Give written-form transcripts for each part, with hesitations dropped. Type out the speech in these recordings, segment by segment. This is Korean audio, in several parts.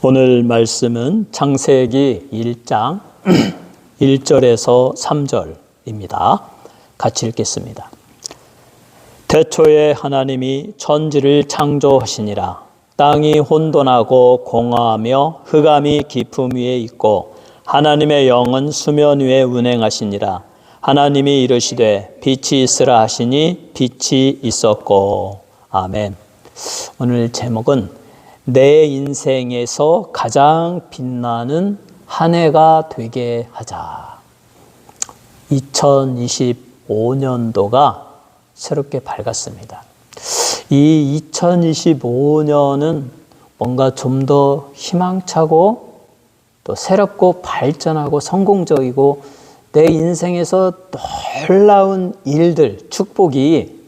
오늘 말씀은 창세기 1장 1절에서 3절입니다. 같이 읽겠습니다. 태초에 하나님이 천지를 창조하시니라. 땅이 혼돈하고 공허하며 흑암이 깊음 위에 있고 하나님의 영은 수면 위에 운행하시니라. 하나님이 이르시되 빛이 있으라 하시니 빛이 있었고. 아멘. 오늘 제목은 내 인생에서 가장 빛나는 한 해가 되게 하자. 2025년도가 새롭게 밝았습니다. 이 2025년은 뭔가 좀 더 희망차고 또 새롭고 발전하고 성공적이고 내 인생에서 놀라운 일들, 축복이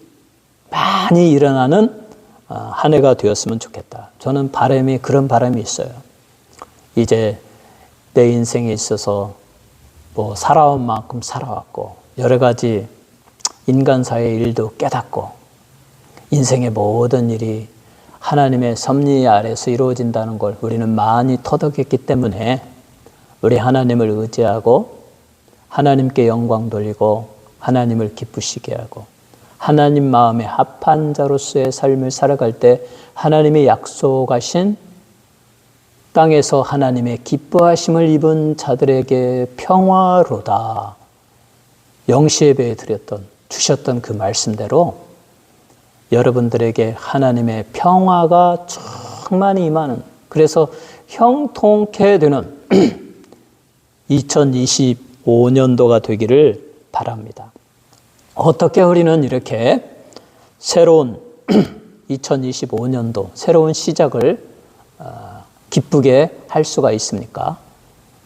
많이 일어나는 한 해가 되었으면 좋겠다. 저는 그런 바람이 있어요. 이제 내 인생에 있어서 살아온 만큼 살아왔고 여러 가지 인간사의 일도 깨닫고 인생의 모든 일이 하나님의 섭리 아래서 이루어진다는 걸 우리는 많이 터득했기 때문에 우리 하나님을 의지하고 하나님께 영광 돌리고 하나님을 기쁘시게 하고 하나님 마음에 합한 자로서의 삶을 살아갈 때 하나님이 약속하신 땅에서 하나님의 기뻐하심을 입은 자들에게 평화로다. 영시예배에 주셨던 그 말씀대로 여러분들에게 하나님의 평화가 충만히 임하는, 그래서 형통케 되는 2025년도가 되기를 바랍니다. 어떻게 우리는 이렇게 새로운 2025년도, 새로운 시작을 기쁘게 할 수가 있습니까?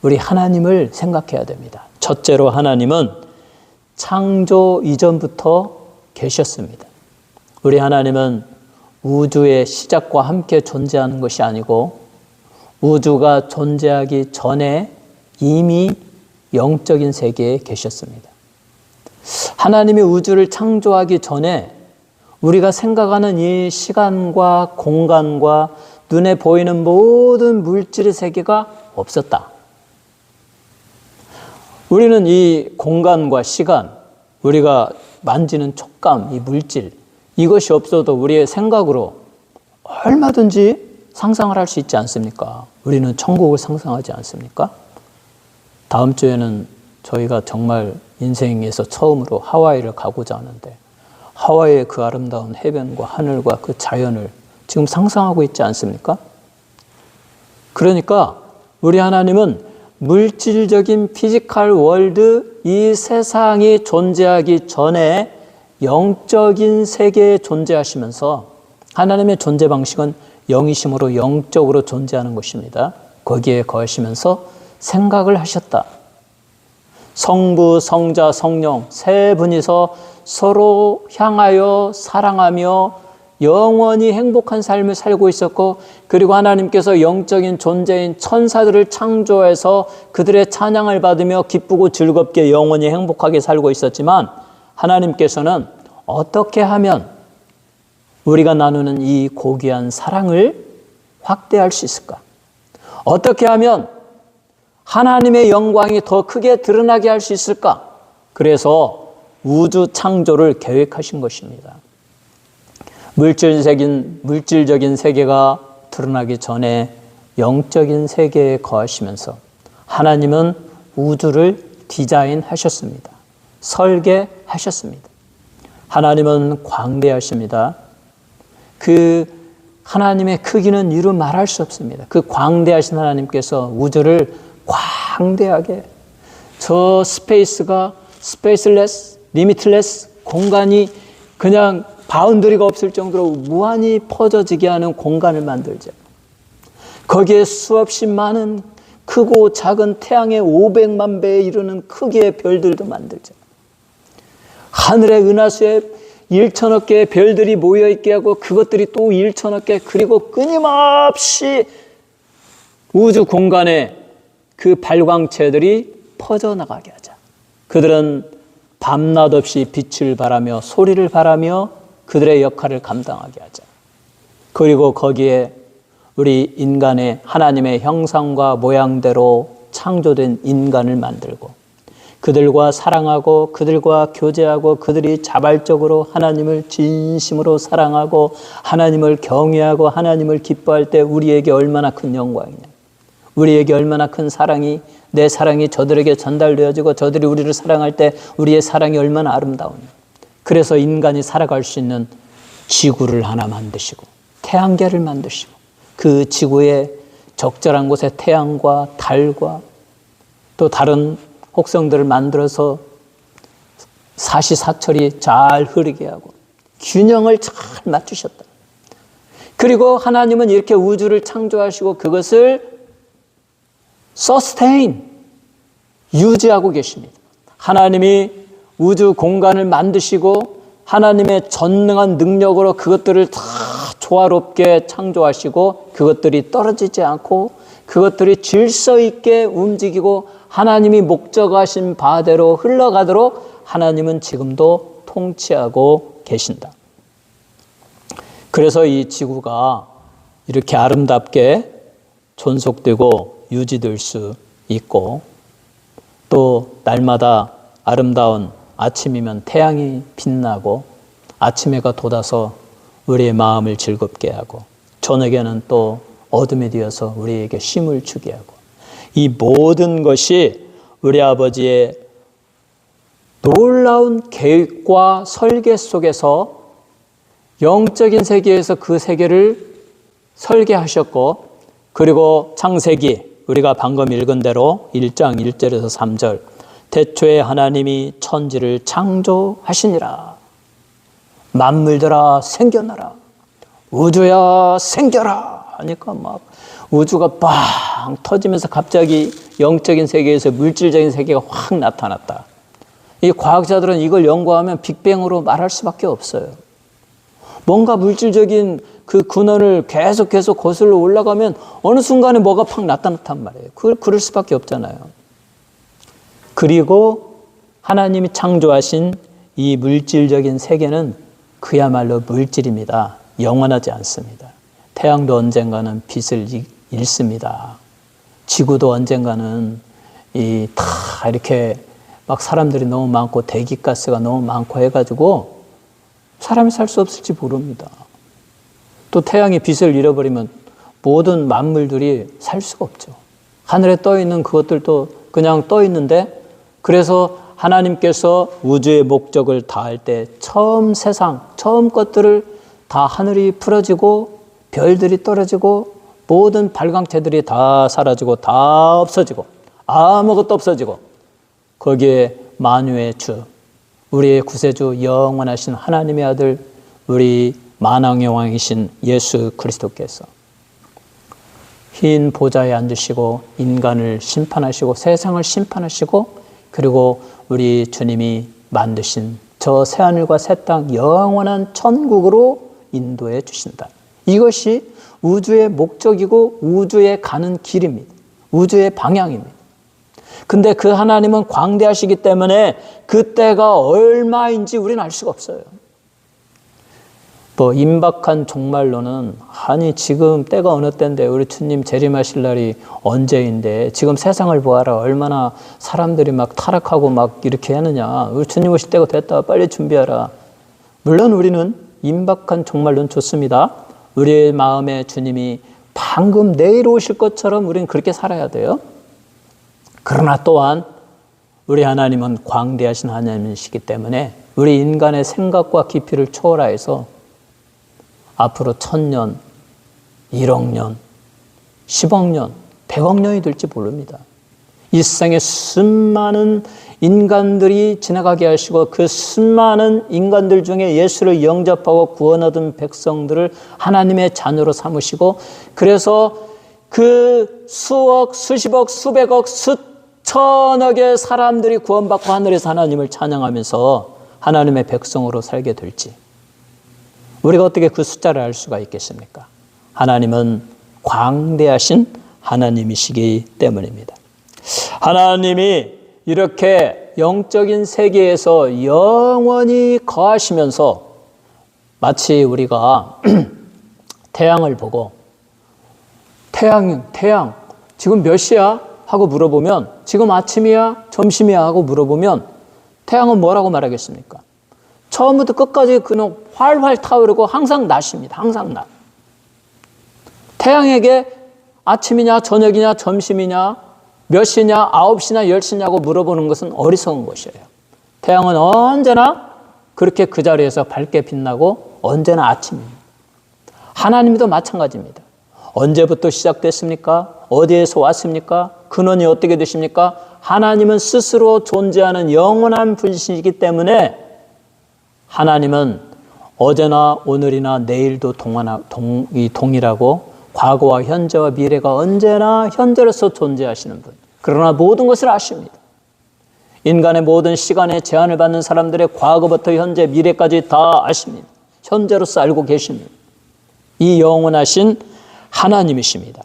우리 하나님을 생각해야 됩니다. 첫째로 하나님은 창조 이전부터 계셨습니다. 우리 하나님은 우주의 시작과 함께 존재하는 것이 아니고 우주가 존재하기 전에 이미 영적인 세계에 계셨습니다. 하나님이 우주를 창조하기 전에 우리가 생각하는 이 시간과 공간과 눈에 보이는 모든 물질의 세계가 없었다. 우리는 이 공간과 시간, 우리가 만지는 촉감, 이 물질, 이것이 없어도 우리의 생각으로 얼마든지 상상을 할 수 있지 않습니까? 우리는 천국을 상상하지 않습니까? 다음 주에는 저희가 정말 인생에서 처음으로 하와이를 가고자 하는데 하와이의 그 아름다운 해변과 하늘과 그 자연을 지금 상상하고 있지 않습니까? 그러니까 우리 하나님은 물질적인 피지컬 월드, 이 세상이 존재하기 전에 영적인 세계에 존재하시면서 하나님의 존재 방식은 영이심으로 영적으로 존재하는 것입니다. 거기에 거하시면서 생각을 하셨다. 성부, 성자, 성령 세 분이서 서로 향하여 사랑하며 영원히 행복한 삶을 살고 있었고, 그리고 하나님께서 영적인 존재인 천사들을 창조해서 그들의 찬양을 받으며 기쁘고 즐겁게 영원히 행복하게 살고 있었지만, 하나님께서는 어떻게 하면 우리가 나누는 이 고귀한 사랑을 확대할 수 있을까? 어떻게 하면 하나님의 영광이 더 크게 드러나게 할 수 있을까? 그래서 우주 창조를 계획하신 것입니다. 물질적인 세계가 드러나기 전에 영적인 세계에 거하시면서 하나님은 우주를 디자인하셨습니다. 설계하셨습니다. 하나님은 광대하십니다. 그 하나님의 크기는 이루 말할 수 없습니다. 그 광대하신 하나님께서 우주를 광대하게, 저 스페이스가 스페이스레스, 리미트레스, 공간이 그냥 바운더리가 없을 정도로 무한히 퍼져지게 하는 공간을 만들죠. 거기에 수없이 많은 크고 작은 태양의 500만 배에 이르는 크기의 별들도 만들죠. 하늘의 은하수에 1천억 개의 별들이 모여있게 하고 그것들이 또 1천억 개, 그리고 끊임없이 우주 공간에 그 발광체들이 퍼져나가게 하자. 그들은 밤낮 없이 빛을 발하며 소리를 발하며 그들의 역할을 감당하게 하자. 그리고 거기에 우리 인간의 하나님의 형상과 모양대로 창조된 인간을 만들고 그들과 사랑하고 그들과 교제하고 그들이 자발적으로 하나님을 진심으로 사랑하고 하나님을 경외하고 하나님을 기뻐할 때 우리에게 얼마나 큰 영광이냐. 우리에게 얼마나 큰 사랑이, 내 사랑이 저들에게 전달되어지고 저들이 우리를 사랑할 때 우리의 사랑이 얼마나 아름다우냐. 그래서 인간이 살아갈 수 있는 지구를 하나 만드시고 태양계를 만드시고 그 지구의 적절한 곳에 태양과 달과 또 다른 혹성들을 만들어서 사시사철이 잘 흐르게 하고 균형을 잘 맞추셨다. 그리고 하나님은 이렇게 우주를 창조하시고 그것을 sustain, 유지하고 계십니다. 하나님이 우주 공간을 만드시고 하나님의 전능한 능력으로 그것들을 다 조화롭게 창조하시고 그것들이 떨어지지 않고 그것들이 질서 있게 움직이고 하나님이 목적하신 바대로 흘러가도록 하나님은 지금도 통치하고 계신다. 그래서 이 지구가 이렇게 아름답게 존속되고 유지될 수 있고 또 날마다 아름다운 아침이면 태양이 빛나고 아침 해가 돋아서 우리의 마음을 즐겁게 하고 저녁에는 또 어둠이 되어서 우리에게 쉼을 주게 하고 이 모든 것이 우리 아버지의 놀라운 계획과 설계 속에서 영적인 세계에서 그 세계를 설계하셨고 그리고 창세기 우리가 방금 읽은 대로 1장 1절에서 3절 태초에 하나님이 천지를 창조하시니라. 만물들아 생겨나라. 우주야 생겨라 하니까 막 우주가 빵 터지면서 갑자기 영적인 세계에서 물질적인 세계가 확 나타났다. 이 과학자들은 이걸 연구하면 빅뱅으로 말할 수밖에 없어요. 뭔가 물질적인 그 근원을 계속 거슬러 올라가면 어느 순간에 뭐가 팍 나타났단 말이에요. 그럴 수밖에 없잖아요. 그리고 하나님이 창조하신 이 물질적인 세계는 그야말로 물질입니다. 영원하지 않습니다. 태양도 언젠가는 빛을 잃습니다. 지구도 언젠가는 다 이렇게 막 사람들이 너무 많고 대기가스가 너무 많고 해가지고 사람이 살 수 없을지 모릅니다. 또 태양이 빛을 잃어버리면 모든 만물들이 살 수가 없죠. 하늘에 떠 있는 그것들도 그냥 떠 있는데 그래서 하나님께서 우주의 목적을 다할 때 처음 것들을 다 하늘이 풀어지고 별들이 떨어지고 모든 발광체들이 다 사라지고 다 없어지고 아무것도 없어지고 거기에 만유의 주 우리의 구세주 영원하신 하나님의 아들 우리 만왕의 왕이신 예수 그리스도께서 흰 보좌에 앉으시고 인간을 심판하시고 세상을 심판하시고 그리고 우리 주님이 만드신 저 새하늘과 새 땅 영원한 천국으로 인도해 주신다. 이것이 우주의 목적이고 우주에 가는 길입니다. 우주의 방향입니다. 근데 그 하나님은 광대하시기 때문에 그때가 얼마인지 우리는 알 수가 없어요. 뭐 임박한 종말론은 아니 지금 때가 어느 때인데 우리 주님 재림하실 날이 언제인데 지금 세상을 보아라 얼마나 사람들이 막 타락하고 막 이렇게 하느냐 우리 주님 오실 때가 됐다 빨리 준비하라. 물론 우리는 임박한 종말론 좋습니다. 우리의 마음에 주님이 방금 내일 오실 것처럼 우리는 그렇게 살아야 돼요. 그러나 또한 우리 하나님은 광대하신 하나님이시기 때문에 우리 인간의 생각과 깊이를 초월하여서 앞으로 1000년, 1억 년, 10억 년, 100억 년이 될지 모릅니다. 이 세상에 수많은 인간들이 지나가게 하시고 그 수많은 인간들 중에 예수를 영접하고 구원 얻은 백성들을 하나님의 자녀로 삼으시고 그래서 그 수억, 수십억, 수백억, 수천억의 사람들이 구원받고 하늘에서 하나님을 찬양하면서 하나님의 백성으로 살게 될지 우리가 어떻게 그 숫자를 알 수가 있겠습니까? 하나님은 광대하신 하나님이시기 때문입니다. 하나님이 이렇게 영적인 세계에서 영원히 거하시면서 마치 우리가 태양을 보고 태양, 지금 몇 시야? 하고 물어보면, 지금 아침이야? 점심이야? 하고 물어보면, 태양은 뭐라고 말하겠습니까? 처음부터 끝까지 그는 활활 타오르고 항상 낮입니다. 항상 낮. 태양에게 아침이냐, 저녁이냐, 점심이냐, 몇 시냐, 9시냐, 10시냐고 물어보는 것은 어리석은 것이에요. 태양은 언제나 그렇게 그 자리에서 밝게 빛나고 언제나 아침입니다. 하나님도 마찬가지입니다. 언제부터 시작됐습니까? 어디에서 왔습니까? 근원이 어떻게 되십니까? 하나님은 스스로 존재하는 영원한 분이시기 때문에 하나님은 어제나 오늘이나 내일도 동일하고 과거와 현재와 미래가 언제나 현재로서 존재하시는 분. 그러나 모든 것을 아십니다. 인간의 모든 시간에 제한을 받는 사람들의 과거부터 현재, 미래까지 다 아십니다. 현재로서 알고 계십니다. 이 영원하신 하나님이십니다.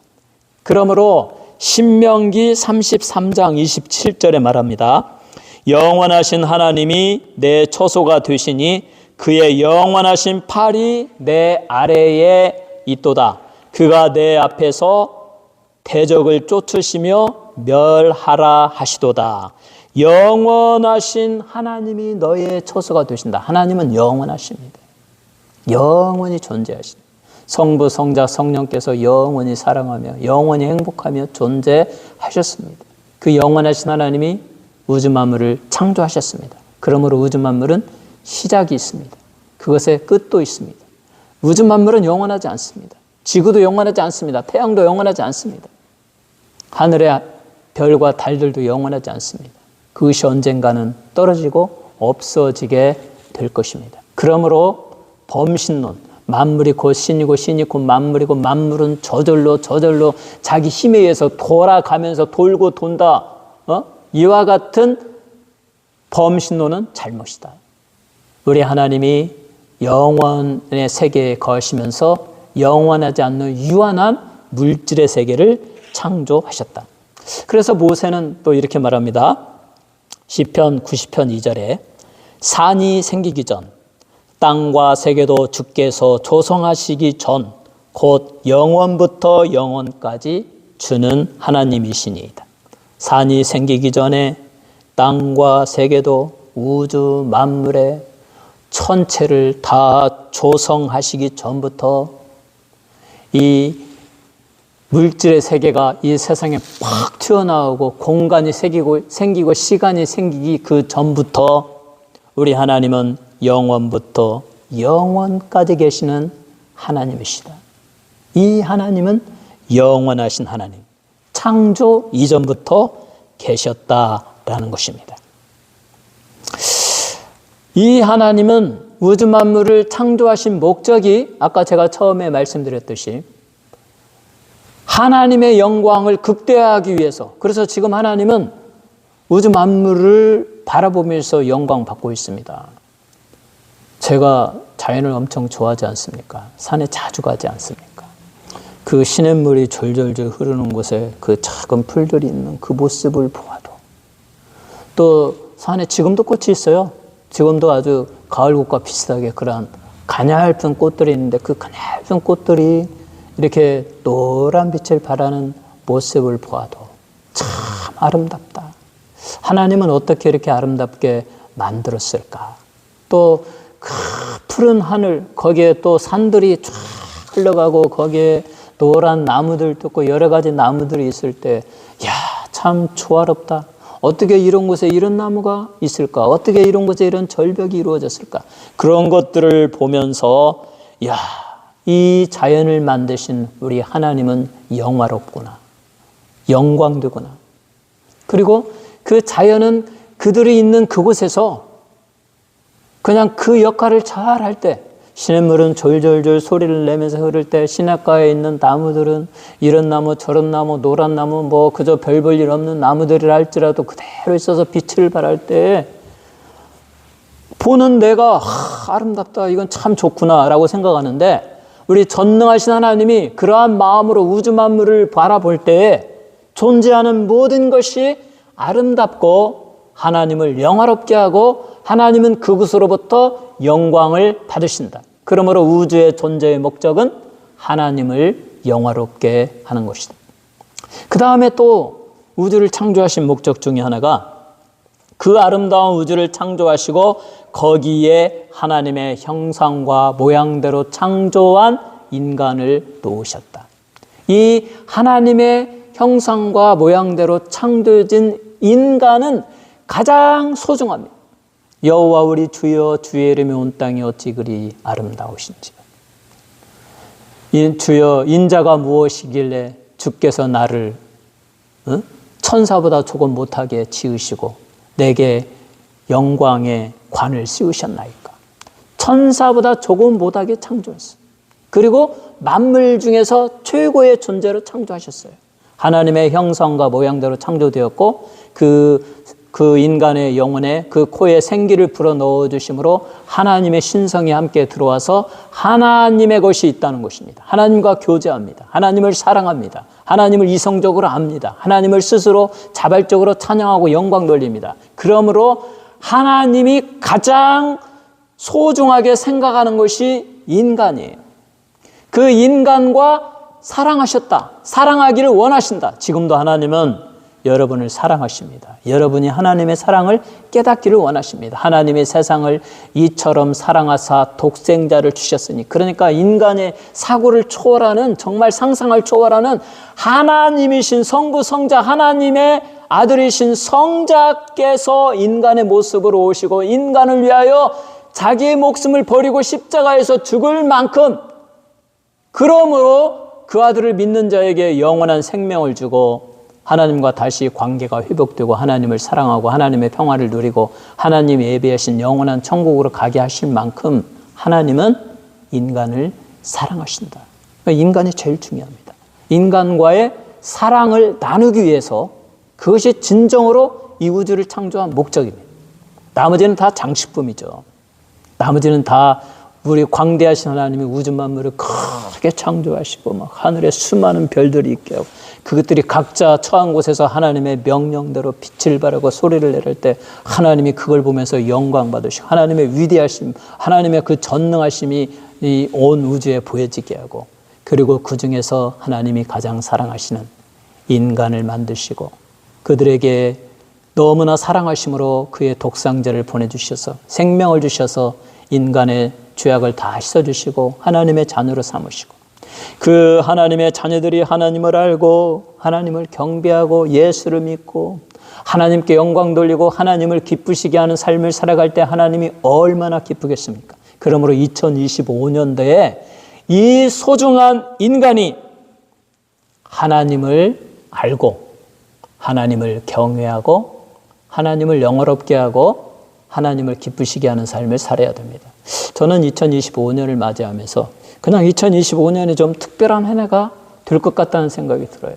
그러므로 신명기 33장 27절에 말합니다. 영원하신 하나님이 내 처소가 되시니 그의 영원하신 팔이 내 아래에 있도다. 그가 내 앞에서 대적을 쫓으시며 멸하라 하시도다. 영원하신 하나님이 너의 처소가 되신다. 하나님은 영원하십니다. 영원히 존재하십니다. 성부, 성자, 성령께서 영원히 사랑하며 영원히 행복하며 존재하셨습니다. 그 영원하신 하나님이 우주 만물을 창조하셨습니다. 그러므로 우주 만물은 시작이 있습니다. 그것의 끝도 있습니다. 우주 만물은 영원하지 않습니다. 지구도 영원하지 않습니다. 태양도 영원하지 않습니다. 하늘의 별과 달들도 영원하지 않습니다. 그것이 언젠가는 떨어지고 없어지게 될 것입니다. 그러므로 범신론, 만물이 곧 신이고 신이 곧 만물이고 만물은 저절로 자기 힘에 의해서 돌아가면서 돌고 돈다. 이와 같은 범신론은 잘못이다. 우리 하나님이 영원의 세계에 거하시면서 영원하지 않는 유한한 물질의 세계를 창조하셨다. 그래서 모세는 또 이렇게 말합니다. 시편 90편 2절에 산이 생기기 전 땅과 세계도 주께서 조성하시기 전 곧 영원부터 영원까지 주는 하나님이시니이다. 산이 생기기 전에 땅과 세계도 우주 만물의 천체를 다 조성하시기 전부터 이 물질의 세계가 이 세상에 팍 튀어나오고 공간이 생기고 시간이 생기기 그 전부터 우리 하나님은 영원부터 영원까지 계시는 하나님이시다. 이 하나님은 영원하신 하나님, 창조 이전부터 계셨다라는 것입니다. 이 하나님은 우주 만물을 창조하신 목적이 아까 제가 처음에 말씀드렸듯이 하나님의 영광을 극대화하기 위해서, 그래서 지금 하나님은 우주 만물을 바라보면서 영광 받고 있습니다. 제가 자연을 엄청 좋아하지 않습니까? 산에 자주 가지 않습니까? 그 시냇물이 졸졸졸 흐르는 곳에 그 작은 풀들이 있는 그 모습을 보아도, 또 산에 지금도 꽃이 있어요. 지금도 아주 가을꽃과 비슷하게 그런 가냘픈 꽃들이 있는데 그 가냘픈 꽃들이 이렇게 노란 빛을 발하는 모습을 보아도 참 아름답다. 하나님은 어떻게 이렇게 아름답게 만들었을까? 또 그 푸른 하늘, 거기에 또 산들이 쫙 흘러가고 거기에 노란 나무들도 있고 여러 가지 나무들이 있을 때, 야, 참 조화롭다. 어떻게 이런 곳에 이런 나무가 있을까? 어떻게 이런 곳에 이런 절벽이 이루어졌을까? 그런 것들을 보면서, 야, 이 자연을 만드신 우리 하나님은 영화롭구나. 영광되구나. 그리고 그 자연은 그들이 있는 그곳에서 그냥 그 역할을 잘 할 때, 시냇물은 졸졸졸 소리를 내면서 흐를 때, 시냇가에 있는 나무들은 이런 나무 저런 나무 노란 나무 뭐 그저 별 볼 일 없는 나무들이라 할지라도 그대로 있어서 빛을 발할 때 보는 내가 아름답다, 이건 참 좋구나 라고 생각하는데, 우리 전능하신 하나님이 그러한 마음으로 우주 만물을 바라볼 때에 존재하는 모든 것이 아름답고 하나님을 영화롭게 하고 하나님은 그곳으로부터 영광을 받으신다. 그러므로 우주의 존재의 목적은 하나님을 영화롭게 하는 것이다. 그 다음에 또 우주를 창조하신 목적 중에 하나가 그 아름다운 우주를 창조하시고 거기에 하나님의 형상과 모양대로 창조한 인간을 놓으셨다. 이 하나님의 형상과 모양대로 창조진 인간은 가장 소중합니다. 여호와 우리 주여 주의 이름이 온 땅이 어찌 그리 아름다우신지요. 주여 인자가 무엇이길래 주께서 나를 천사보다 조금 못하게 지으시고 내게 영광의 관을 씌우셨나이까. 천사보다 조금 못하게 창조했어요. 그리고 만물 중에서 최고의 존재로 창조하셨어요. 하나님의 형상과 모양대로 창조되었고 그 인간의 영혼에 그 코에 생기를 불어 넣어주심으로 하나님의 신성이 함께 들어와서 하나님의 것이 있다는 것입니다. 하나님과 교제합니다. 하나님을 사랑합니다. 하나님을 이성적으로 압니다. 하나님을 스스로 자발적으로 찬양하고 영광 돌립니다. 그러므로 하나님이 가장 소중하게 생각하는 것이 인간이에요. 그 인간과 사랑하셨다. 사랑하기를 원하신다. 지금도 하나님은 여러분을 사랑하십니다. 여러분이 하나님의 사랑을 깨닫기를 원하십니다. 하나님의 세상을 이처럼 사랑하사 독생자를 주셨으니, 그러니까 인간의 사고를 초월하는, 정말 상상을 초월하는 하나님이신 성부 성자 하나님의 아들이신 성자께서 인간의 모습으로 오시고 인간을 위하여 자기의 목숨을 버리고 십자가에서 죽을 만큼, 그러므로 그 아들을 믿는 자에게 영원한 생명을 주고 하나님과 다시 관계가 회복되고 하나님을 사랑하고 하나님의 평화를 누리고 하나님이 예비하신 영원한 천국으로 가게 하실 만큼 하나님은 인간을 사랑하신다. 그러니까 인간이 제일 중요합니다. 인간과의 사랑을 나누기 위해서, 그것이 진정으로 이 우주를 창조한 목적입니다. 나머지는 다 장식품이죠. 나머지는 다 우리 광대하신 하나님이 우주 만물을 크게 창조하시고 막 하늘에 수많은 별들이 있게 하고 그것들이 각자 처한 곳에서 하나님의 명령대로 빛을 발하고 소리를 내릴 때 하나님이 그걸 보면서 영광 받으시고 하나님의 위대하심, 하나님의 그 전능하심이 이 온 우주에 보여지게 하고, 그리고 그 중에서 하나님이 가장 사랑하시는 인간을 만드시고 그들에게 너무나 사랑하심으로 그의 독생자를 보내주셔서 생명을 주셔서 인간의 죄악을 다 씻어주시고 하나님의 자녀로 삼으시고, 그 하나님의 자녀들이 하나님을 알고 하나님을 경배하고 예수를 믿고 하나님께 영광 돌리고 하나님을 기쁘시게 하는 삶을 살아갈 때 하나님이 얼마나 기쁘겠습니까? 그러므로 2025년도에 이 소중한 인간이 하나님을 알고 하나님을 경외하고 하나님을 영화롭게 하고 하나님을 기쁘시게 하는 삶을 살아야 됩니다. 저는 2025년을 맞이하면서 그냥 2025년이 좀 특별한 한 해가 될 것 같다는 생각이 들어요.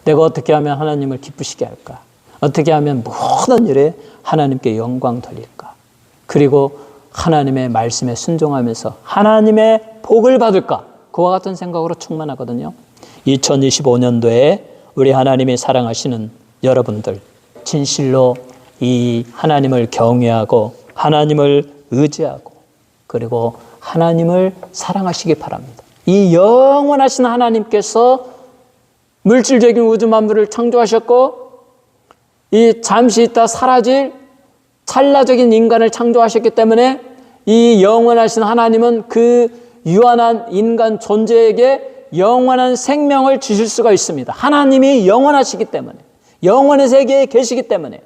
내가 어떻게 하면 하나님을 기쁘시게 할까? 어떻게 하면 모든 일에 하나님께 영광 돌릴까? 그리고 하나님의 말씀에 순종하면서 하나님의 복을 받을까? 그와 같은 생각으로 충만하거든요. 2025년도에 우리 하나님이 사랑하시는 여러분들, 진실로 이 하나님을 경외하고 하나님을 의지하고 그리고 하나님을 사랑하시기 바랍니다. 이 영원하신 하나님께서 물질적인 우주 만물을 창조하셨고 이 잠시 있다 사라질 찰나적인 인간을 창조하셨기 때문에 이 영원하신 하나님은 그 유한한 인간 존재에게 영원한 생명을 주실 수가 있습니다. 하나님이 영원하시기 때문에, 영원의 세계에 계시기 때문에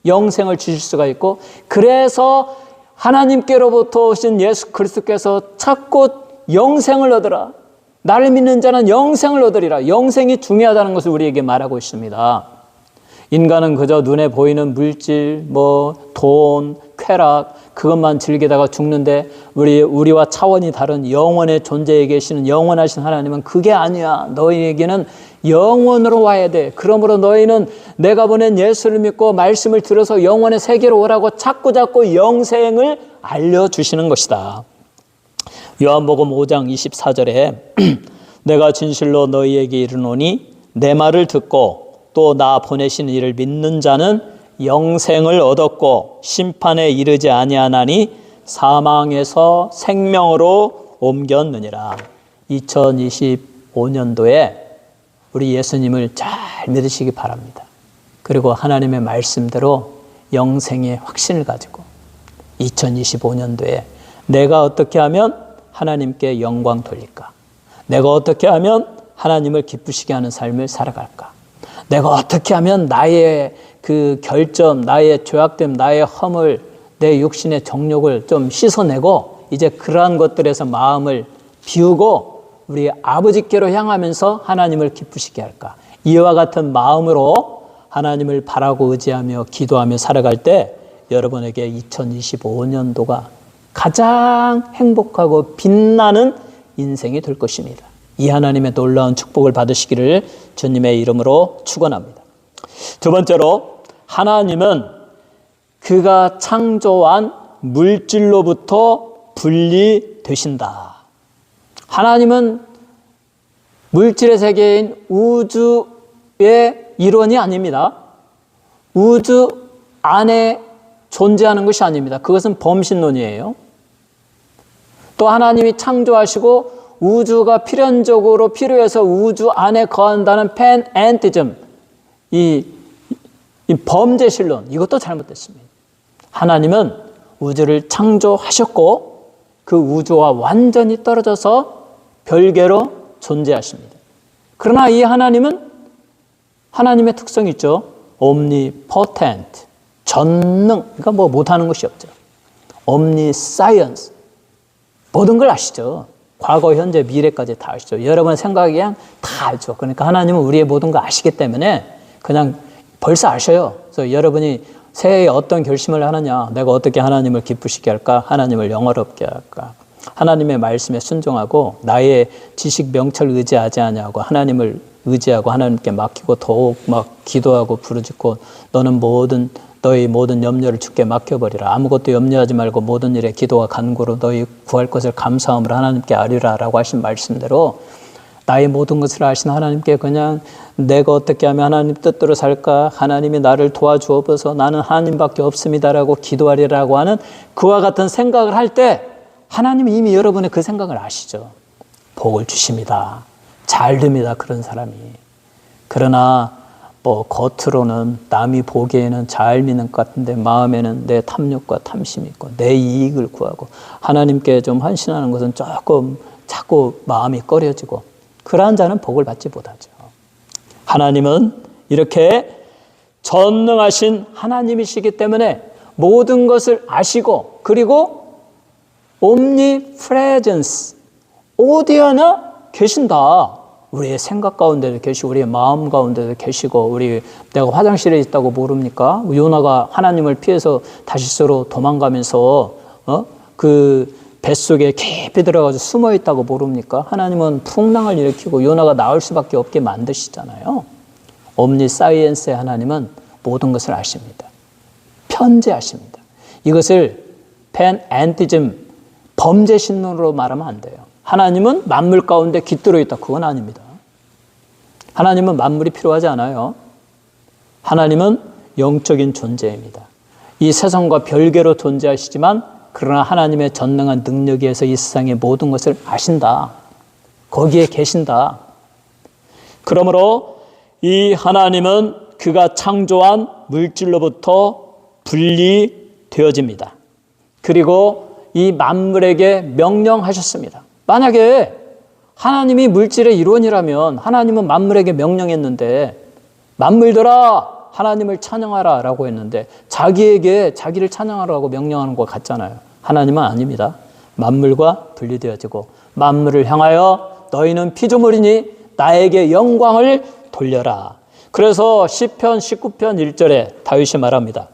영생을 주실 수가 있고, 그래서 하나님께로부터 오신 예수 그리스도께서 찾고 영생을 얻으라. 나를 믿는 자는 영생을 얻으리라. 영생이 중요하다는 것을 우리에게 말하고 있습니다. 인간은 그저 눈에 보이는 물질, 돈, 쾌락, 그것만 즐기다가 죽는데 우리와 차원이 다른 영원의 존재에 계시는 영원하신 하나님은 그게 아니야. 너희에게는 영원으로 와야 돼. 그러므로 너희는 내가 보낸 예수를 믿고 말씀을 들어서 영원의 세계로 오라고 자꾸 영생을 알려주시는 것이다. 요한복음 5장 24절에 내가 진실로 너희에게 이르노니 내 말을 듣고 또 나 보내신 이를 믿는 자는 영생을 얻었고 심판에 이르지 아니하나니 사망에서 생명으로 옮겼느니라. 2025 2025년도에 우리 예수님을 잘 믿으시기 바랍니다. 그리고 하나님의 말씀대로 영생의 확신을 가지고 2025년도에 내가 어떻게 하면 하나님께 영광 돌릴까? 내가 어떻게 하면 하나님을 기쁘시게 하는 삶을 살아갈까? 내가 어떻게 하면 나의 그 결점, 나의 죄악됨, 나의 허물, 내 육신의 정욕을 좀 씻어내고 이제 그러한 것들에서 마음을 비우고 우리 아버지께로 향하면서 하나님을 기쁘시게 할까? 이와 같은 마음으로 하나님을 바라고 의지하며 기도하며 살아갈 때 여러분에게 2025년도가 가장 행복하고 빛나는 인생이 될 것입니다. 이 하나님의 놀라운 축복을 받으시기를 주님의 이름으로 축원합니다. 두 번째로, 하나님은 그가 창조한 물질로부터 분리되신다. 하나님은 물질의 세계인 우주의 일원이 아닙니다. 우주 안에 존재하는 것이 아닙니다. 그것은 범신론이에요. 또 하나님이 창조하시고 우주가 필연적으로 필요해서 우주 안에 거한다는 팬엔티즘, 이 범죄신론, 이것도 잘못됐습니다. 하나님은 우주를 창조하셨고 그 우주와 완전히 떨어져서 별개로 존재하십니다. 그러나 이 하나님은 하나님의 특성이 있죠. omnipotent, 전능, 그러니까 뭐 못하는 것이 없죠. omniscience, 모든 걸 아시죠. 과거, 현재, 미래까지 다 아시죠. 여러분 생각이 그냥 다 알죠. 그러니까 하나님은 우리의 모든 걸 아시기 때문에 그냥 벌써 아셔요. 그래서 여러분이 새해에 어떤 결심을 하느냐, 내가 어떻게 하나님을 기쁘시게 할까, 하나님을 영화롭게 할까, 하나님의 말씀에 순종하고 나의 지식 명철 의지하지 아니하고 하나님을 의지하고 하나님께 맡기고 더욱 막 기도하고 부르짖고 너는 너희 모든 염려를 주께 맡겨버리라. 아무것도 염려하지 말고 모든 일에 기도와 간구로 너희 구할 것을 감사함으로 하나님께 아뢰라 라고 하신 말씀대로 나의 모든 것을 아신 하나님께 그냥 내가 어떻게 하면 하나님 뜻대로 살까? 하나님이 나를 도와주옵소서. 나는 하나님밖에 없습니다라고 기도하리라고 하는 그와 같은 생각을 할 때 하나님은 이미 여러분의 그 생각을 아시죠. 복을 주십니다. 잘 됩니다. 그런 사람이. 그러나 뭐 겉으로는 남이 보기에는 잘 믿는 것 같은데 마음에는 내 탐욕과 탐심이 있고 내 이익을 구하고 하나님께 좀 헌신하는 것은 조금 자꾸 마음이 꺼려지고 그러한 자는 복을 받지 못하죠. 하나님은 이렇게 전능하신 하나님이시기 때문에 모든 것을 아시고 그리고 omnipresence, 어디에나 계신다. 우리의 생각 가운데도 계시고 우리의 마음 가운데도 계시고 내가 화장실에 있다고 모릅니까? 요나가 하나님을 피해서 다시스로 도망가면서 그 뱃속에 깊이 들어가서 숨어 있다고 모릅니까? 하나님은 풍랑을 일으키고 요나가 나올 수밖에 없게 만드시잖아요. omniscience의 하나님은 모든 것을 아십니다. 편재하십니다. 이것을 팬엔티즘, 범죄신론으로 말하면 안 돼요. 하나님은 만물 가운데 깃들어 있다. 그건 아닙니다. 하나님은 만물이 필요하지 않아요. 하나님은 영적인 존재입니다. 이 세상과 별개로 존재하시지만 그러나 하나님의 전능한 능력에 의해서 이 세상의 모든 것을 아신다. 거기에 계신다. 그러므로 이 하나님은 그가 창조한 물질로부터 분리되어집니다. 그리고 이 만물에게 명령하셨습니다. 만약에 하나님이 물질의 일원이라면 하나님은 만물에게 명령했는데 만물들아 하나님을 찬양하라 라고 했는데 자기에게 자기를 찬양하라고 명령하는 것 같잖아요. 하나님은 아닙니다. 만물과 분리되어지고 만물을 향하여 너희는 피조물이니 나에게 영광을 돌려라. 그래서 시편 19편 1절에 다윗이 말합니다.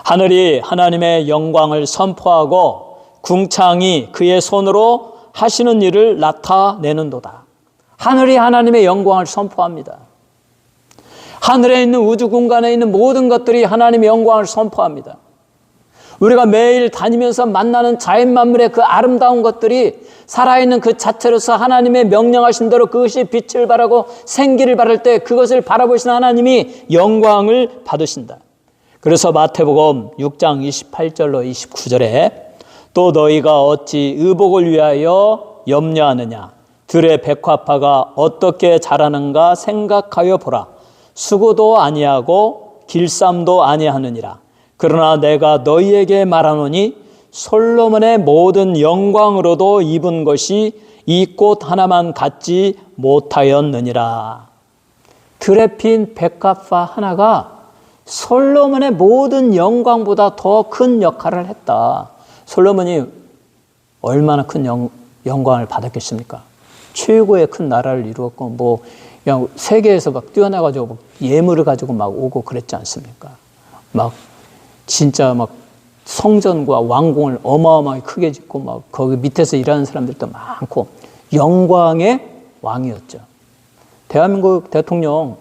하늘이 하나님의 영광을 선포하고 궁창이 그의 손으로 하시는 일을 나타내는도다. 하늘이 하나님의 영광을 선포합니다. 하늘에 있는 우주 공간에 있는 모든 것들이 하나님의 영광을 선포합니다. 우리가 매일 다니면서 만나는 자연 만물의 그 아름다운 것들이 살아있는 그 자체로서 하나님의 명령하신 대로 그것이 빛을 발하고 생기를 발할 때 그것을 바라보시는 하나님이 영광을 받으신다. 그래서 마태복음 6장 28절로 29절에 또 너희가 어찌 의복을 위하여 염려하느냐. 들의 백합화가 어떻게 자라는가 생각하여 보라. 수고도 아니하고 길쌈도 아니하느니라. 그러나 내가 너희에게 말하노니 솔로몬의 모든 영광으로도 입은 것이 이 꽃 하나만 갖지 못하였느니라. 들에 핀 백합화 하나가 솔로몬의 모든 영광보다 더 큰 역할을 했다. 솔로몬이 얼마나 큰 영광을 받았겠습니까? 최고의 큰 나라를 이루었고, 뭐, 그냥 세계에서 막 뛰어나가지고 막 예물을 가지고 막 오고 그랬지 않습니까? 막, 진짜 막 성전과 왕궁을 어마어마하게 크게 짓고, 막 거기 밑에서 일하는 사람들도 많고, 영광의 왕이었죠. 대한민국 대통령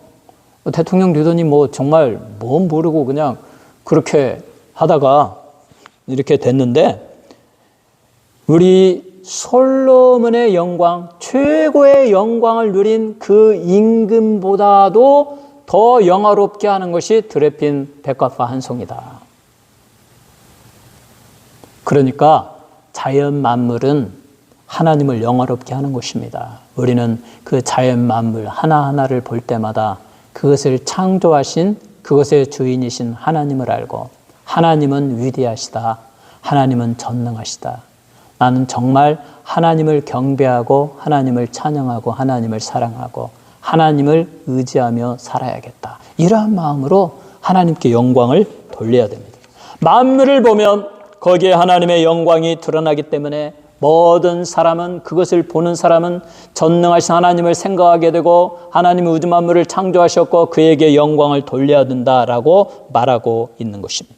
류더니 뭐 정말 뭐 모르고 그냥 그렇게 하다가 이렇게 됐는데, 우리 솔로몬의 영광, 최고의 영광을 누린 그 임금보다도 더 영화롭게 하는 것이 들에 핀 백합화 한 송이다. 그러니까 자연 만물은 하나님을 영화롭게 하는 것입니다. 우리는 그 자연 만물 하나하나를 볼 때마다 그것을 창조하신, 그것의 주인이신 하나님을 알고, 하나님은 위대하시다, 하나님은 전능하시다, 나는 정말 하나님을 경배하고 하나님을 찬양하고 하나님을 사랑하고 하나님을 의지하며 살아야겠다, 이러한 마음으로 하나님께 영광을 돌려야 됩니다. 만물을 보면 거기에 하나님의 영광이 드러나기 때문에 모든 사람은, 그것을 보는 사람은 전능하신 하나님을 생각하게 되고, 하나님이 우주 만물을 창조하셨고 그에게 영광을 돌려야 된다라고 말하고 있는 것입니다.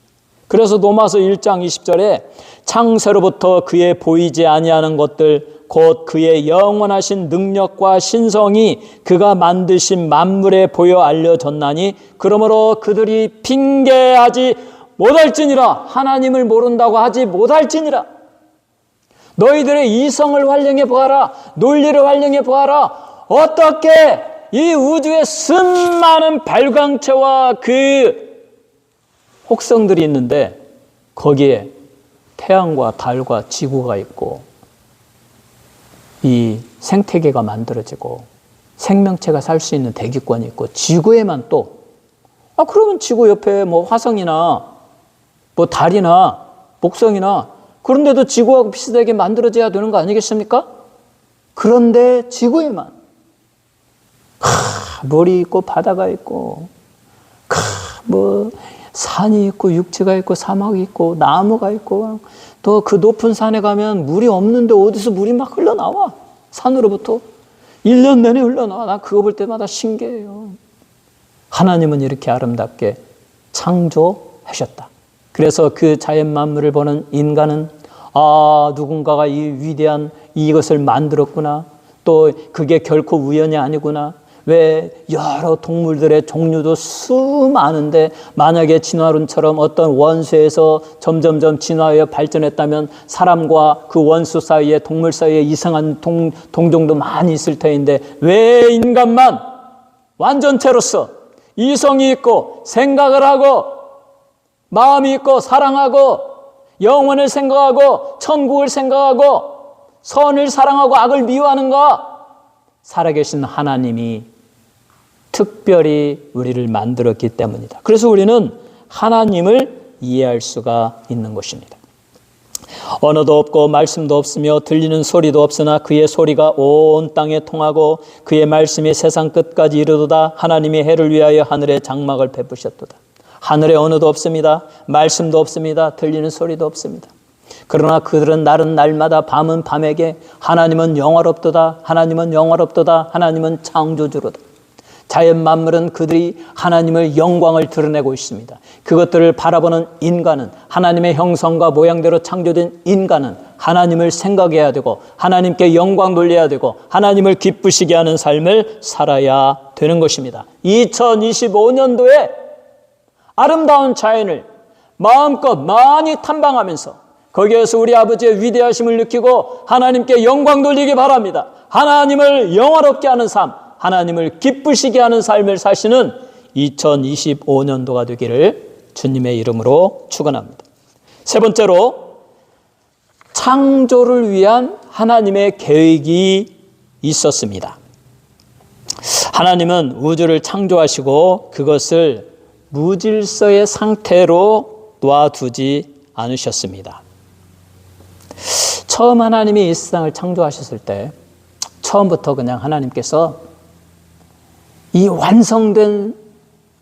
그래서 로마서 1장 20절에 창세로부터 그의 보이지 아니하는 것들 곧 그의 영원하신 능력과 신성이 그가 만드신 만물에 보여 알려졌나니 그러므로 그들이 핑계하지 못할지니라. 하나님을 모른다고 하지 못할지니라. 너희들의 이성을 활용해 보아라. 논리를 활용해 보아라. 어떻게 이 우주에 수많은 발광체와 그 혹성들이 있는데 거기에 태양과 달과 지구가 있고 이 생태계가 만들어지고 생명체가 살 수 있는 대기권이 있고 지구에만 또 그러면 지구 옆에 뭐 화성이나 뭐 달이나 목성이나 그런데도 지구하고 비슷하게 만들어져야 되는 거 아니겠습니까? 그런데 지구에만 물이 있고 바다가 있고 뭐 산이 있고 육지가 있고 사막이 있고 나무가 있고 또 그 높은 산에 가면 물이 없는데 어디서 물이 막 흘러나와. 산으로부터 1년 내내 흘러나와. 난 그거 볼 때마다 신기해요. 하나님은 이렇게 아름답게 창조하셨다. 그래서 그 자연 만물을 보는 인간은 누군가가 이 위대한 이것을 만들었구나. 또 그게 결코 우연이 아니구나. 왜 여러 동물들의 종류도 수많은데 만약에 진화론처럼 어떤 원수에서 점점점 진화하여 발전했다면 사람과 그 원수 사이에 동물 사이에 이상한 동종도 많이 있을 터인데 왜 인간만 완전체로서 이성이 있고 생각을 하고 마음이 있고 사랑하고 영원을 생각하고 천국을 생각하고 선을 사랑하고 악을 미워하는가? 살아계신 하나님이 특별히 우리를 만들었기 때문이다. 그래서 우리는 하나님을 이해할 수가 있는 것입니다. 언어도 없고 말씀도 없으며 들리는 소리도 없으나 그의 소리가 온 땅에 통하고 그의 말씀이 세상 끝까지 이르도다. 하나님이 해를 위하여 하늘에 장막을 베푸셨도다. 하늘에 언어도 없습니다. 말씀도 없습니다. 들리는 소리도 없습니다. 그러나 그들은 날은 날마다 밤은 밤에게 하나님은 영화롭도다. 하나님은 영화롭도다. 하나님은 창조주로다. 자연 만물은 그들이 하나님의 영광을 드러내고 있습니다. 그것들을 바라보는 인간은, 하나님의 형상과 모양대로 창조된 인간은 하나님을 생각해야 되고 하나님께 영광 돌려야 되고 하나님을 기쁘시게 하는 삶을 살아야 되는 것입니다. 2025년도에 아름다운 자연을 마음껏 많이 탐방하면서 거기에서 우리 아버지의 위대하심을 느끼고 하나님께 영광 돌리기 바랍니다. 하나님을 영화롭게 하는 삶, 하나님을 기쁘시게 하는 삶을 사시는 2025년도가 되기를 주님의 이름으로 축원합니다. 세 번째로 창조를 위한 하나님의 계획이 있었습니다. 하나님은 우주를 창조하시고 그것을 무질서의 상태로 놔두지 않으셨습니다. 처음 하나님이 이 세상을 창조하셨을 때 처음부터 그냥 하나님께서 이 완성된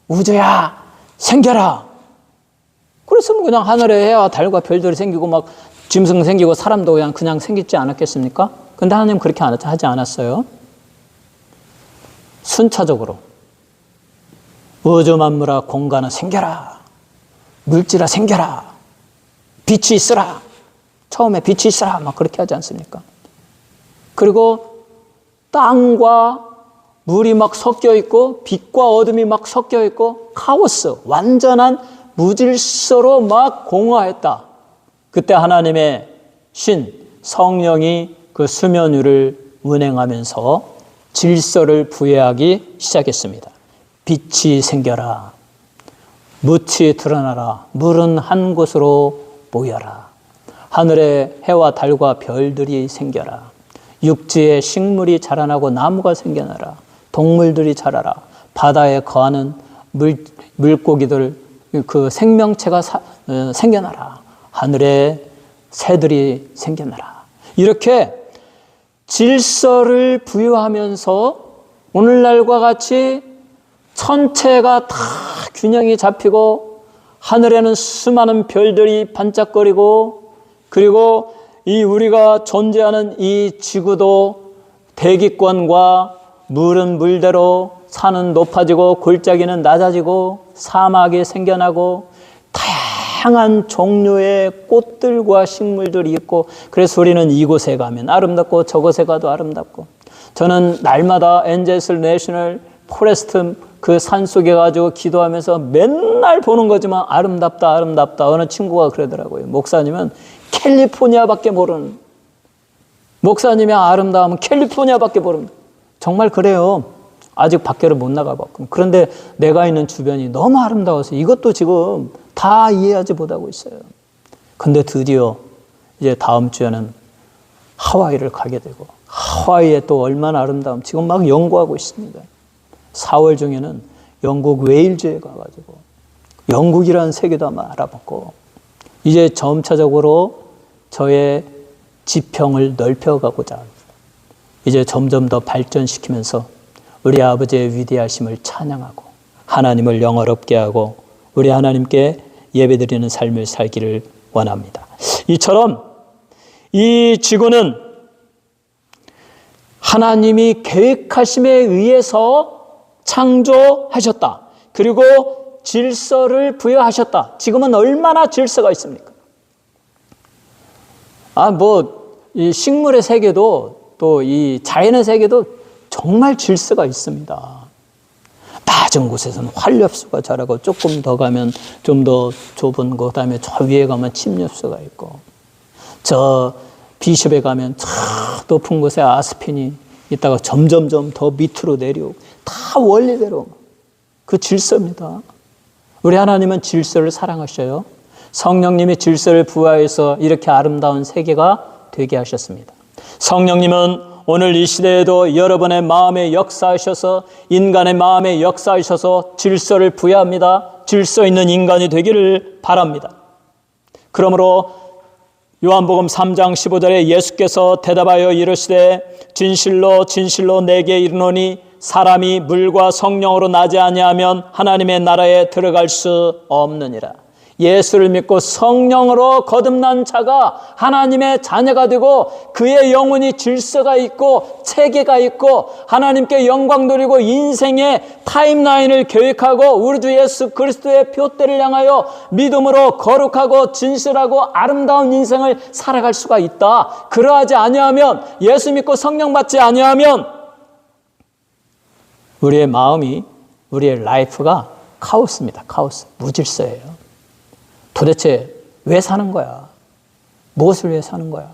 우주야 생겨라. 그랬으면 그냥 하늘에 해와 달과 별들이 생기고 막 짐승 생기고 사람도 그냥 생기지 않았겠습니까? 근데 하나님 그렇게 하지 않았어요. 순차적으로 우주 만물아 공간아 생겨라. 물질아 생겨라. 빛이 있으라. 처음에 빛이 있으라. 막 그렇게 하지 않습니까? 그리고 땅과 물이 막 섞여 있고 빛과 어둠이 막 섞여 있고 카오스, 완전한 무질서로 막 공허했다. 그때 하나님의 신 성령이 그 수면 위를 운행하면서 질서를 부여하기 시작했습니다. 빛이 생겨라. 묻이 드러나라. 물은 한 곳으로 모여라. 하늘에 해와 달과 별들이 생겨라. 육지에 식물이 자라나고 나무가 생겨나라. 동물들이 자라라. 바다에 거하는 물고기들 그 생명체가 생겨나라. 하늘에 새들이 생겨나라. 이렇게 질서를 부여하면서 오늘날과 같이 천체가 다 균형이 잡히고 하늘에는 수많은 별들이 반짝거리고 그리고 이 우리가 존재하는 이 지구도 대기권과 물은 물대로 산은 높아지고 골짜기는 낮아지고 사막이 생겨나고 다양한 종류의 꽃들과 식물들이 있고 그래서 우리는 이곳에 가면 아름답고 저곳에 가도 아름답고 저는 날마다 엔젤스 내셔널 포레스트 그 산속에 가지고 기도하면서 맨날 보는 거지만 아름답다 아름답다. 어느 친구가 그러더라고요. 목사님은 캘리포니아밖에 모르는 목사님이 아름다움은 캘리포니아밖에 모르는 정말 그래요. 아직 밖에를 못 나가봤고 그런데 내가 있는 주변이 너무 아름다워서 이것도 지금 다 이해하지 못하고 있어요. 근데 드디어 이제 다음 주에는 하와이를 가게 되고 하와이에 또 얼마나 아름다움 지금 막 연구하고 있습니다. 4월 중에는 영국 웨일즈에 가가지고 영국이라는 세계도 아마 알아봤고 이제 점차적으로 저의 지평을 넓혀가고자 이제 점점 더 발전시키면서 우리 아버지의 위대하심을 찬양하고 하나님을 영화롭게 하고 우리 하나님께 예배드리는 삶을 살기를 원합니다. 이처럼 이 지구는 하나님이 계획하심에 의해서 창조하셨다. 그리고 질서를 부여하셨다. 지금은 얼마나 질서가 있습니까? 이 식물의 세계도 또 이 자연의 세계도 정말 질서가 있습니다. 낮은 곳에서는 활엽수가 자라고 조금 더 가면 좀 더 좁은 곳, 그다음에 저 위에 가면 침엽수가 있고 저 비숍에 가면 저 높은 곳에 아스핀이 있다가 점점점 더 밑으로 내려오고 다 원리대로 그 질서입니다. 우리 하나님은 질서를 사랑하셔요. 성령님이 질서를 부여해서 이렇게 아름다운 세계가 되게 하셨습니다. 성령님은 오늘 이 시대에도 여러분의 마음에 역사하셔서 인간의 마음에 역사하셔서 질서를 부여합니다. 질서 있는 인간이 되기를 바랍니다. 그러므로 요한복음 3장 15절에 예수께서 대답하여 이르시되 진실로 진실로 내게 이르노니 사람이 물과 성령으로 나지 아니하면 하나님의 나라에 들어갈 수 없느니라. 예수를 믿고 성령으로 거듭난 자가 하나님의 자녀가 되고 그의 영혼이 질서가 있고 체계가 있고 하나님께 영광 돌리고 인생의 타임라인을 계획하고 우리 주 예수 그리스도의 표대를 향하여 믿음으로 거룩하고 진실하고 아름다운 인생을 살아갈 수가 있다. 그러하지 아니하면 예수 믿고 성령 받지 아니하면 우리의 마음이 우리의 라이프가 카오스입니다. 카오스, 무질서예요. 도대체 왜 사는 거야? 무엇을 위해 사는 거야?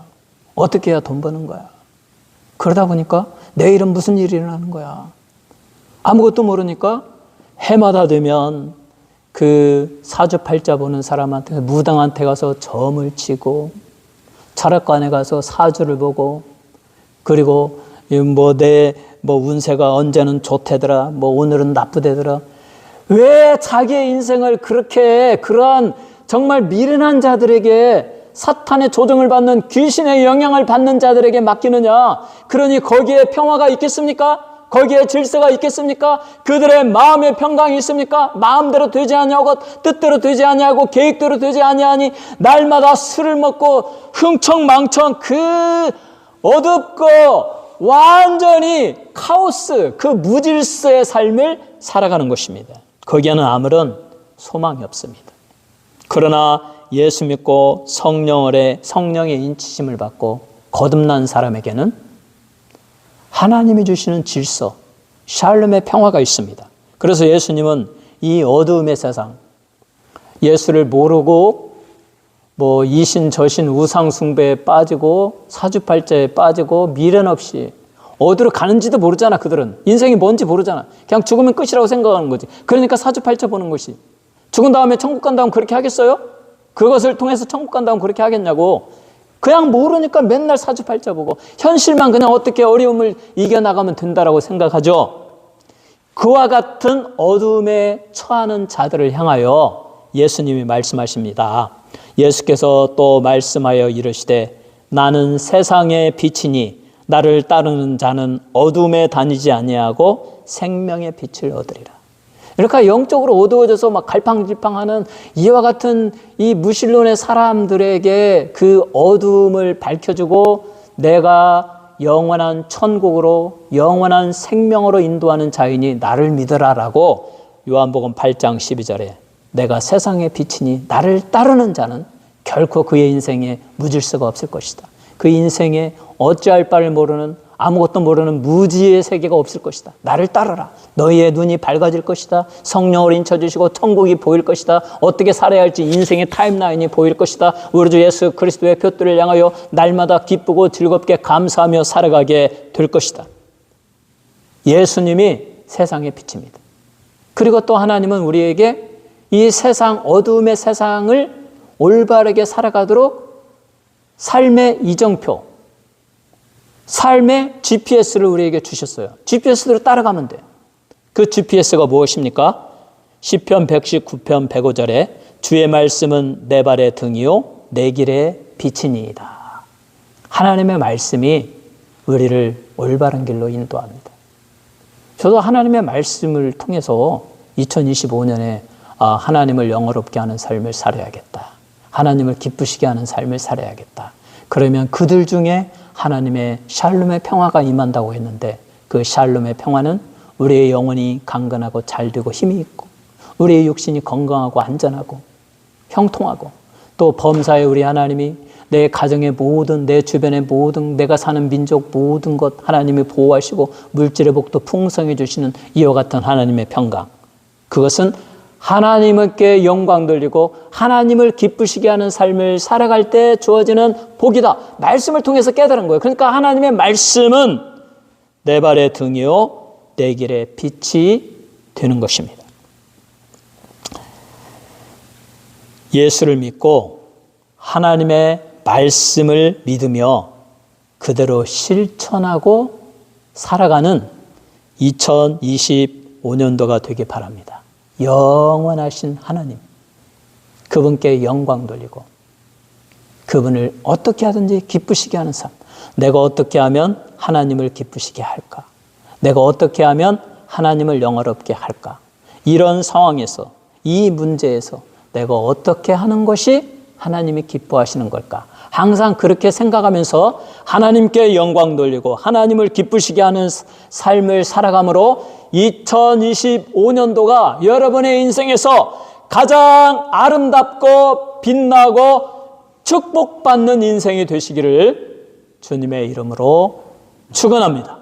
어떻게 해야 돈 버는 거야? 그러다 보니까 내일은 무슨 일이 일어나는 거야? 아무것도 모르니까 해마다 되면 그 사주팔자 보는 사람한테 무당한테 가서 점을 치고 철학관에 가서 사주를 보고 그리고 내 운세가 언제는 좋대더라, 오늘은 나쁘대더라. 왜 자기의 인생을 그렇게 그러한 정말 미련한 자들에게, 사탄의 조종을 받는, 귀신의 영향을 받는 자들에게 맡기느냐? 그러니 거기에 평화가 있겠습니까? 거기에 질서가 있겠습니까? 그들의 마음의 평강이 있습니까? 마음대로 되지 아니하고 뜻대로 되지 아니하고 계획대로 되지 아니하니 날마다 술을 먹고 흥청망청 그 어둡고 완전히 카오스, 그 무질서의 삶을 살아가는 것입니다. 거기에는 아무런 소망이 없습니다. 그러나 예수 믿고 성령의 인치심을 받고 거듭난 사람에게는 하나님이 주시는 질서, 샬롬의 평화가 있습니다. 그래서 예수님은 이 어두움의 세상, 예수를 모르고 이신 저신 우상 숭배에 빠지고 사주팔자에 빠지고 미련 없이 어디로 가는지도 모르잖아. 그들은 인생이 뭔지 모르잖아. 그냥 죽으면 끝이라고 생각하는 거지. 그러니까 사주팔자 보는 것이, 죽은 다음에 천국 간다면 그렇게 하겠어요? 그것을 통해서 천국 간다면 그렇게 하겠냐고. 그냥 모르니까 맨날 사주팔자 보고 현실만 그냥 어떻게 어려움을 이겨나가면 된다라고 생각하죠. 그와 같은 어둠에 처하는 자들을 향하여 예수님이 말씀하십니다. 예수께서 또 말씀하여 이르시되 나는 세상의 빛이니 나를 따르는 자는 어둠에 다니지 아니하고 생명의 빛을 얻으리라. 이렇게 영적으로 어두워져서 막 갈팡질팡하는 이와 같은 이 무신론의 사람들에게 그 어둠을 밝혀주고 내가 영원한 천국으로 영원한 생명으로 인도하는 자이니 나를 믿으라라고 요한복음 8장 12절에 내가 세상의 빛이니 나를 따르는 자는 결코 그의 인생에 무질서가 없을 것이다. 그 인생에 어찌할 바를 모르는 아무것도 모르는 무지의 세계가 없을 것이다. 나를 따르라. 너희의 눈이 밝아질 것이다. 성령을 인쳐주시고 천국이 보일 것이다. 어떻게 살아야 할지 인생의 타임라인이 보일 것이다. 우리 주 예수 그리스도의 표들을 향하여 날마다 기쁘고 즐겁게 감사하며 살아가게 될 것이다. 예수님이 세상의 빛입니다. 그리고 또 하나님은 우리에게 이 세상, 어두움의 세상을 올바르게 살아가도록 삶의 이정표, 삶의 GPS를 우리에게 주셨어요. GPS대로 따라가면 돼요. 그 GPS가 무엇입니까? 시편 119편 105절에 주의 말씀은 내 발의 등이요 내 길의 빛이니이다. 하나님의 말씀이 우리를 올바른 길로 인도합니다. 저도 하나님의 말씀을 통해서 2025년에 하나님을 영화롭게 하는 삶을 살아야겠다. 하나님을 기쁘시게 하는 삶을 살아야겠다. 그러면 그들 중에 하나님의 샬롬의 평화가 임한다고 했는데 그 샬롬의 평화는 우리의 영혼이 강건하고 잘되고 힘이 있고 우리의 육신이 건강하고 안전하고 형통하고 또 범사에 우리 하나님이 내 가정의 모든 내 주변의 모든 내가 사는 민족 모든 것 하나님이 보호하시고 물질의 복도 풍성해 주시는 이와 같은 하나님의 평강, 그것은 하나님께 영광 돌리고 하나님을 기쁘시게 하는 삶을 살아갈 때 주어지는 복이다. 말씀을 통해서 깨달은 거예요. 그러니까 하나님의 말씀은 내 발의 등이요 내 길의 빛이 되는 것입니다. 예수를 믿고 하나님의 말씀을 믿으며 그대로 실천하고 살아가는 2025년도가 되길 바랍니다. 영원하신 하나님, 그분께 영광 돌리고 그분을 어떻게 하든지 기쁘시게 하는 삶. 내가 어떻게 하면 하나님을 기쁘시게 할까? 내가 어떻게 하면 하나님을 영화롭게 할까? 이런 상황에서, 이 문제에서 내가 어떻게 하는 것이 하나님이 기뻐하시는 걸까? 항상 그렇게 생각하면서 하나님께 영광 돌리고 하나님을 기쁘시게 하는 삶을 살아감으로 2025년도가 여러분의 인생에서 가장 아름답고 빛나고 축복받는 인생이 되시기를 주님의 이름으로 축원합니다.